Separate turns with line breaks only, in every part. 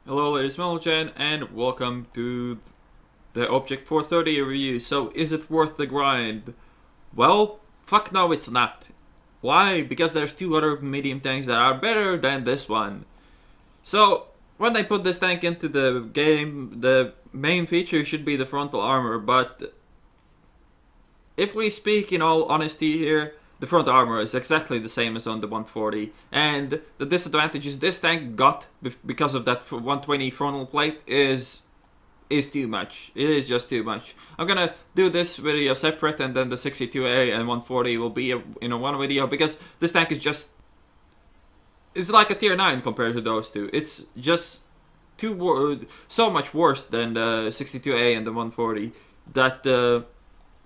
Hello ladies and gentlemen, and welcome to the Object 430 review. So, is it worth the grind? Well, fuck no it's not. Why? Because there's two other medium tanks that are better than this one. So, when they put this tank into the game, the main feature should be the frontal armor, but if we speak in all honesty here, the front armor is exactly the same as on the 140, and the disadvantages this tank got because of that 120 frontal plate is too much. It is just too much. I'm gonna do this video separate, and then the 62A and 140 will be in a one video, because this tank is just... it's like a tier 9 compared to those two. It's just so much worse than the 62A and the 140 that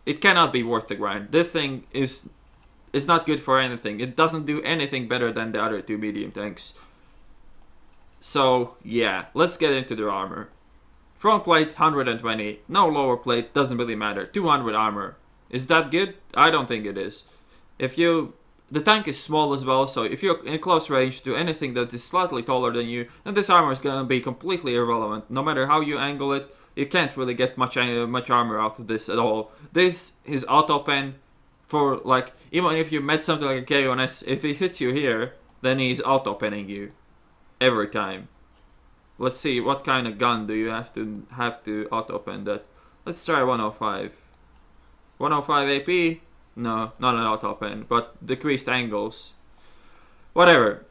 it cannot be worth the grind. This thing is not good for anything. It doesn't do anything better than the other two medium tanks. So yeah, let's get into their armor. Front plate 120, no lower plate, doesn't really matter. 200 armor. Is that good? I don't think it is. The tank is small as well, so if you're in close range to anything that is slightly taller than you, then this armor is gonna be completely irrelevant. No matter how you angle it, you can't really get much armor out of this at all. This is auto pen. For like, even if you met something like a K1S, if he hits you here, then he's auto penning you every time. Let's see, what kind of gun do you have to auto pen that? Let's try 105. 105 AP? No, not an auto pen, but decreased angles. Whatever.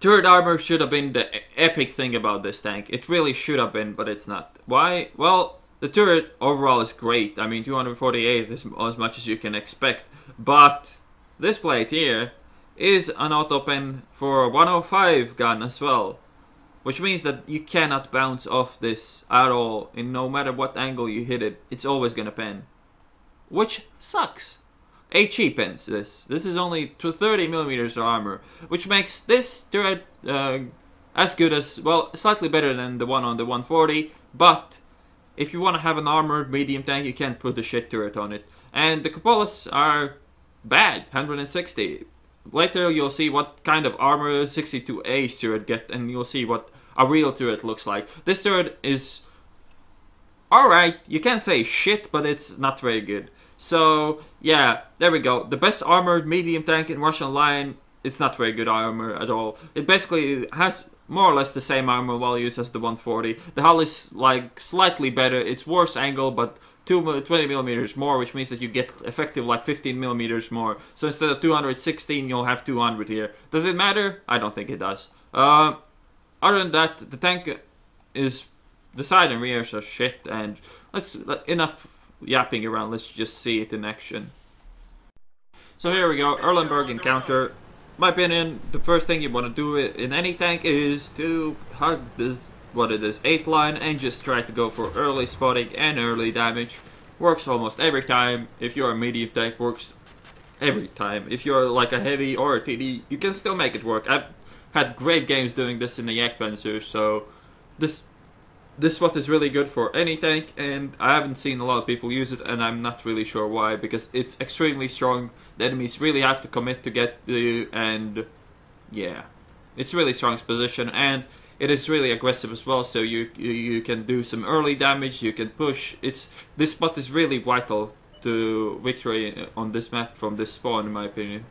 Turret armor should have been the epic thing about this tank. It really should have been, but it's not. Why? Well, the turret overall is great. I mean, 248 is as much as you can expect. But this plate here is an auto pen for a 105 gun as well. Which means that you cannot bounce off this at all. And no matter what angle you hit it, it's always gonna pen. Which sucks. HE pens this. This is only 30mm of armor. Which makes this turret as good as, well, slightly better than the one on the 140. But if you want to have an armored medium tank, you can't put a shit turret on it. And the cupolas are bad, 160. Later you'll see what kind of armor 62A's turret get, and you'll see what a real turret looks like. This turret is alright, you can't say shit, but it's not very good. So yeah, there we go. The best armored medium tank in Russian line, it's not very good armor at all. It basically has more or less the same armor values as the 140. The hull is like slightly better. It's worse angle, but 20mm more, which means that you get effective like 15mm more. So instead of 216, you'll have 200 here. Does it matter? I don't think it does. Other than that, the tank is... the side and rears are shit, and enough yapping around. Let's just see it in action. So here we go, Erlenberg encounter. My opinion, the first thing you want to do in any tank is to hug this, what it is, 8th line, and just try to go for early spotting and early damage. Works almost every time. If you're a medium tank, works every time. If you're like a heavy or a TD, you can still make it work. I've had great games doing this in the Jagdpanzer, so this spot is really good for any tank, and I haven't seen a lot of people use it, and I'm not really sure why, because it's extremely strong. The enemies really have to commit to get to you, and yeah, it's really strong position, and it is really aggressive as well, so you can do some early damage, you can push. This spot is really vital to victory on this map from this spawn, in my opinion.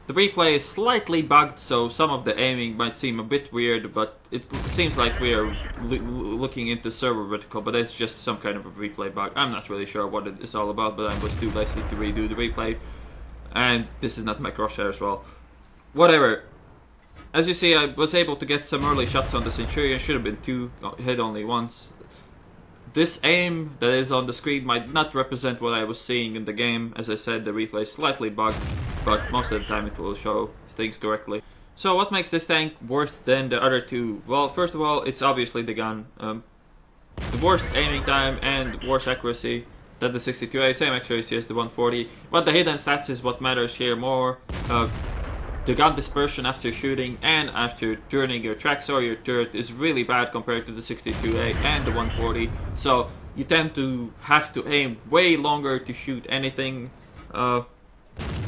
The replay is slightly bugged, so some of the aiming might seem a bit weird, but it seems like we are looking into server vertical, but it's just some kind of a replay bug. I'm not really sure what it is all about, but I was too lazy to redo the replay. And this is not my crosshair as well. Whatever. As you see, I was able to get some early shots on the Centurion. Should have been 2, hit only once. This aim that is on the screen might not represent what I was seeing in the game. As I said, the replay is slightly bugged, but most of the time it will show things correctly. So what makes this tank worse than the other two? Well, first of all, it's obviously the gun. The worst aiming time and worse accuracy than the 62A, same accuracy as the 140. But the hidden stats is what matters here more. The gun dispersion after shooting and after turning your tracks or your turret is really bad compared to the 62A and the 140. So you tend to have to aim way longer to shoot anything.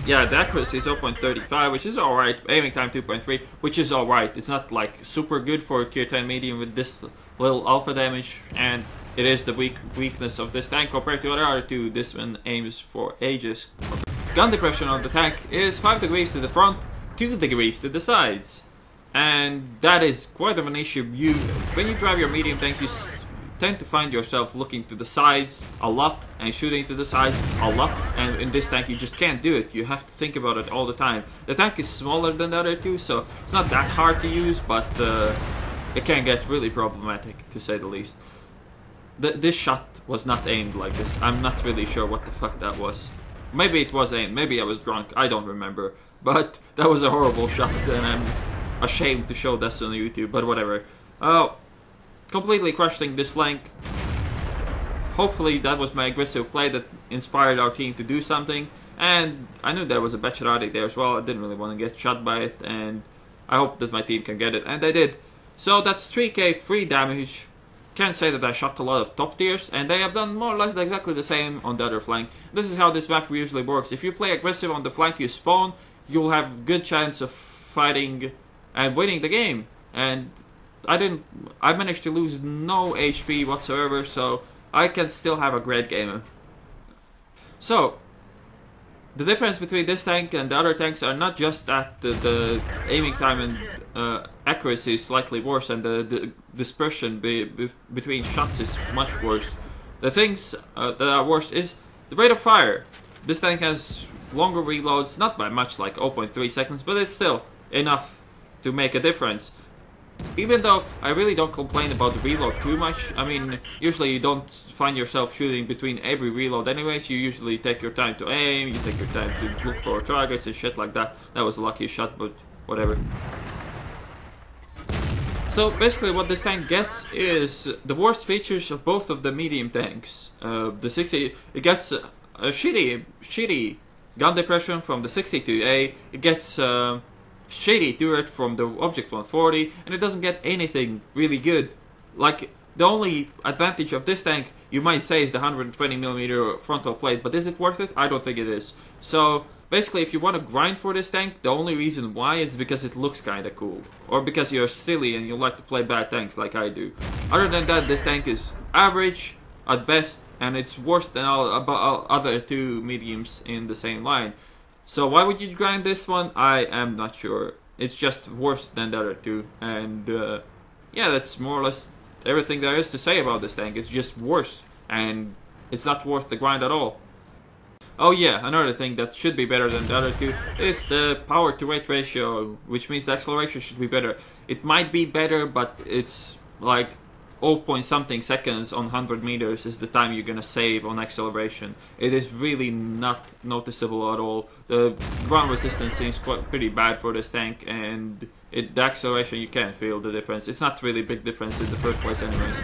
yeah, the accuracy is 0.35, which is alright. Aiming time 2.3, which is alright. It's not like super good for a tier 10 medium with this little alpha damage, and it is the weakness of this tank compared to the other two. This one aims for ages. Gun depression on the tank is 5 degrees to the front, 2 degrees to the sides. And that is quite of an issue. When you drive your medium tanks, you tend to find yourself looking to the sides a lot and shooting to the sides a lot, and in this tank you just can't do it. You have to think about it all the time. The tank is smaller than the other two, so it's not that hard to use, but it can get really problematic, to say the least. This shot was not aimed like this. I'm not really sure what the fuck that was. Maybe it was aimed, maybe I was drunk, I don't remember. But that was a horrible shot, and I'm ashamed to show this on YouTube, but whatever. Completely crushing this flank. Hopefully that was my aggressive play that inspired our team to do something. And I knew there was a Becharati there as well. I didn't really want to get shot by it, and I hope that my team can get it, and they did. So that's 3k free damage. Can't say that I shot a lot of top tiers, and they have done more or less exactly the same on the other flank. This is how this map usually works. If you play aggressive on the flank you spawn, you'll have good chance of fighting and winning the game. And I managed to lose no HP whatsoever, so I can still have a great game. So the difference between this tank and the other tanks are not just that the aiming time and accuracy is slightly worse, and the dispersion between shots is much worse. The things that are worse is the rate of fire. This tank has longer reloads, not by much, like 0.3 seconds, but it's still enough to make a difference. Even though I really don't complain about the reload too much. I mean, usually you don't find yourself shooting between every reload anyways. You usually take your time to aim, you take your time to look for targets and shit like that. That was a lucky shot, but whatever. So basically what this tank gets is the worst features of both of the medium tanks. The 60, it gets a shitty gun depression from the 62A. It gets shitty turret from the Object 140, and it doesn't get anything really good. Like, the only advantage of this tank, you might say, is the 120mm frontal plate, but is it worth it? I don't think it is. So basically, if you want to grind for this tank, the only reason why is because it looks kinda cool, or because you're silly and you like to play bad tanks like I do. Other than that, this tank is average at best, and it's worse than all other two mediums in the same line. So why would you grind this one? I am not sure. It's just worse than the other two, and yeah, that's more or less everything there is to say about this tank. It's just worse, and it's not worth the grind at all. Oh yeah, another thing that should be better than the other two is the power to weight ratio, which means the acceleration should be better. It might be better, but it's like 0.something seconds on 100 meters is the time you're gonna save on acceleration. It is really not noticeable at all. The ground resistance seems pretty bad for this tank, and the acceleration, you can't feel the difference. It's not really big difference in the first place anyways.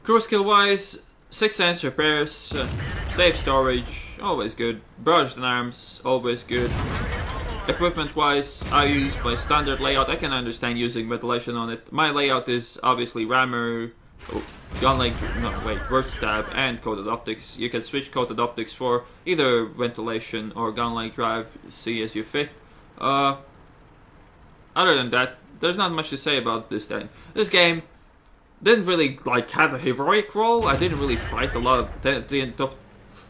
Crew skill wise, 6 sense repairs, safe storage, always good. Barraged arms, always good. Equipment wise, I use my standard layout. I can understand using ventilation on it. My layout is obviously rammer, word stab, and coated optics. You can switch coated optics for either ventilation or gun like drive, see as you fit. Other than that, there's not much to say about this thing. This game didn't really have a heroic role. I didn't really fight a lot of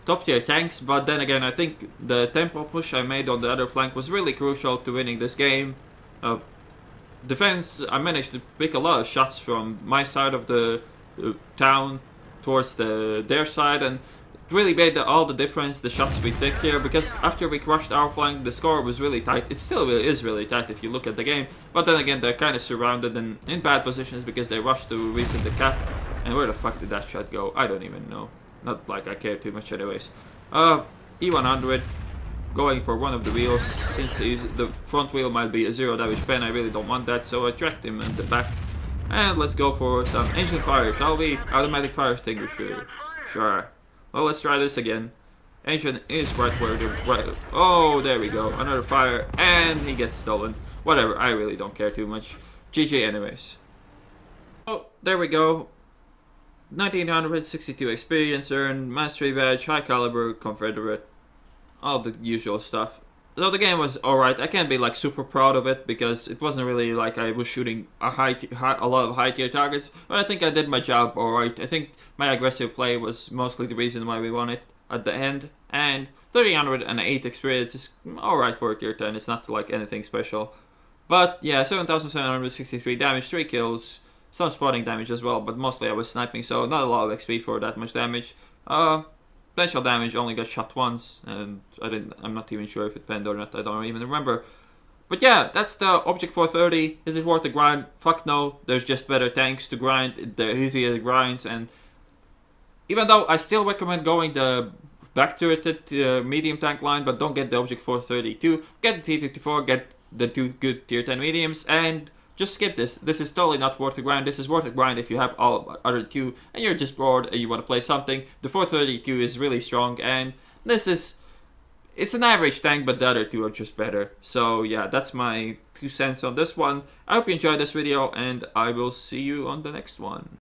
top tier tanks, but then again, I think the tempo push I made on the other flank was really crucial to winning this game. Defense, I managed to pick a lot of shots from my side of the town towards their side, and it really made all the difference, the shots we took here, because after we crushed our flank, the score was really tight. It still is really tight if you look at the game, but then again, they're kind of surrounded and in bad positions because they rushed to reset the cap. And where the fuck did that shot go? I don't even know. Not like I care too much anyways. E100, going for one of the wheels. Since the front wheel might be a 0 damage pen, I really don't want that, so I tracked him in the back. And let's go for some ancient fire, shall we? Automatic fire extinguisher. Sure. Well, let's try this again. Ancient is right where the... Oh, there we go. Another fire, and he gets stolen. Whatever, I really don't care too much. GG anyways. Oh, there we go. 1962 experience earned, mastery badge, high caliber, Confederate, all the usual stuff. So the game was alright. I can't be like super proud of it because it wasn't really like I was shooting a lot of high tier targets. But I think I did my job alright. I think my aggressive play was mostly the reason why we won it at the end. And 308 experience is alright for a tier 10. It's not like anything special. But yeah, 7,763 damage, 3 kills, some spotting damage as well. But mostly I was sniping, so not a lot of XP for that much damage. Potential damage only got shot once, and I'm not even sure if it penned or not. I don't even remember. But yeah, that's the Object 430. Is it worth the grind? Fuck no. There's just better tanks to grind. They're easier grinds, and even though I still recommend going the back turreted medium tank line, but don't get the Object 432. Get the T54. Get the 2 good tier 10 mediums, and just skip this. This is totally not worth the grind. This is worth the grind if you have all other 2 and you're just bored and you want to play something. The 432 is really strong, and it's an average tank, but the other 2 are just better. So yeah, that's my 2 cents on this one. I hope you enjoyed this video, and I will see you on the next one.